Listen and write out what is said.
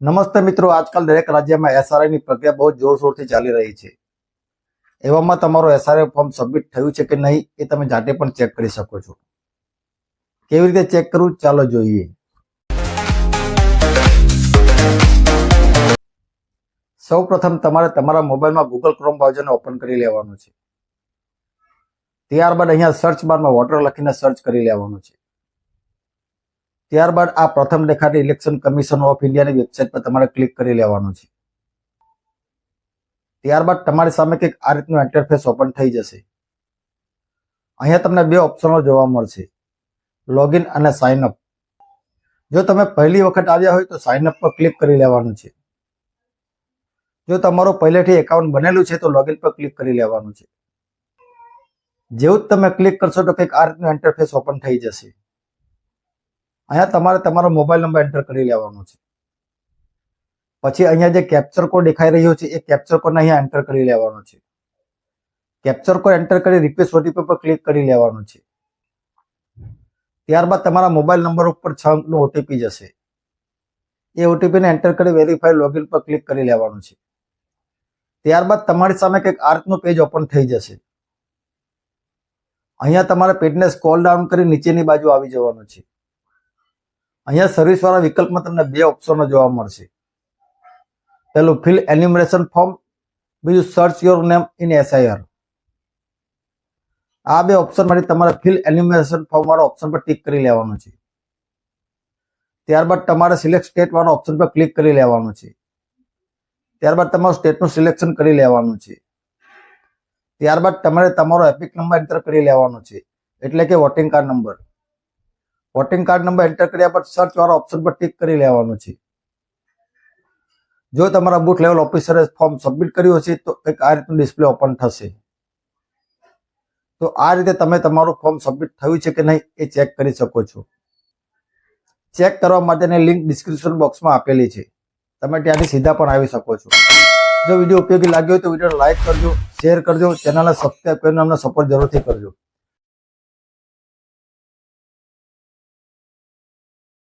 નમસ્તે મિત્રો, આજકાલ દરેક રાજ્યમાં એસઆરઆઈ ની પ્રક્રિયા બહુ જોરશોરથી ચાલી રહી છે. એવામાં તમારું એસઆરઆઈ ફોર્મ સબમિટ થયું છે કે નહીં એ તમે જાતે પણ ચેક કરી શકો છો. કેવી રીતે ચેક કરવું ચાલો જોઈએ. સૌપ્રથમ તમારે તમારા મોબાઈલમાં ગૂગલ ક્રોમ બ્રાઉઝરને ઓપન કરી લેવાનું છે. ત્યારબાદ અહીંયા સર્ચ બારમાં વોટર લખીને સર્ચ કરી લેવાનું છે. ત્યારબાદ આ પ્રથમ દેખાતી ઇલેક્શન કમિશન ઓફ ઇન્ડિયાની વેબસાઇટ પર તમારે ક્લિક કરી લેવાનું છે. ત્યારબાદ તમારી સામે કંઈક આ રીતનું ઇન્ટરફેસ ઓપન થઈ જશે. અહીંયા તમને બે ઓપ્શનો જોવા મળશે, લોગિન અને સાઇન અપ. જો તમે પહેલી વખત આવ્યા હોય તો સાઇન અપ પર ક્લિક કરી લેવાનું છે. જો તમારું પહેલેથી એકાઉન્ટ બનેલું છે તો લોગિન પર ક્લિક કરી લેવાનું છે. જેવું જ તમે ક્લિક કરશો તો કંઈક આ રીતનું ઇન્ટરફેસ ઓપન થઈ જશે. અહીંયા તમારે તમારો મોબાઈલ નંબર એન્ટર કરી લેવાનો છે. પછી અહીંયા જે કેપ્ચર કોડ દેખાઈ રહ્યો છે એ કેપ્ચર કોડને અહીંયા એન્ટર કરી લેવાનો છે. કેપ્ચર કોડ એન્ટર કરી રિક્વેસ્ટ ઓટીપી પર ક્લિક કરી લેવાનું છે. ત્યારબાદ તમારા મોબાઈલ નંબર ઉપર 6 અંકનો ઓટીપી જશે. એ ઓટીપીને એન્ટર કરી વેરીફાઈ લોગિન પર ક્લિક કરી લેવાનું છે. ત્યારબાદ તમારી સામે કંઈક આ રીતનું પેજ ઓપન થઈ જશે. અહીંયા તમારે પેજને સ્ક્રોલ ડાઉન કરી નીચેની બાજુ આવી જવાનું છે. અહીંયા સર્વિસ વાળા વિકલ્પમાં તમને બે ઓપ્શનો જોવા મળશે. પહેલું ફિલ એન્યુમરેશન ફોર્મ, બીજું search your name in SIR. આ બે ઓપ્શનમાંથી તમારે ફિલ એન્યુમરેશન ફોર્મ વાળા ઓપ્શન પર ટિક કરી લેવાનું છે. ત્યારબાદ તમારે સિલેક્ટ સ્ટેટ વાળા ઓપ્શન પર ક્લિક કરી લેવાનું છે. ત્યારબાદ તમારું સ્ટેટનું સિલેક્શન કરી લેવાનું છે. ત્યારબાદ તમારે તમારો એપિક નંબર એન્ટર કરી લેવાનો છે, એટલે કે voting card number. Voting card number enter કર્યા બાદ સર્ચ વાળા ઓપ્શન પર ટિક કરી લેવાનું છે. જો તમારા બૂથ લેવલ ઓફિસરે ફોર્મ સબમિટ કર્યું હશે તો એક આ રીતનું ડિસ્પ્લે ઓપન થશે. તો આ રીતે તમે તમારું ફોર્મ સબમિટ થયું છે કે નહીં એ ચેક કરી શકો છો. ચેક કરવા માટેની લિંક ડિસ્ક્રિપ્શન બોક્સમાં આપેલી છે, તમે ત્યાંથી સીધા પણ આવી શકો છો. જો વિડીયો ઉપયોગી લાગ્યો હોય તો વિડીયોને લાઈક કરજો, શેર કરજો, ચેનલને સબસ્ક્રાઈબ કરીને અમને સપોર્ટ જરૂરથી કરજો.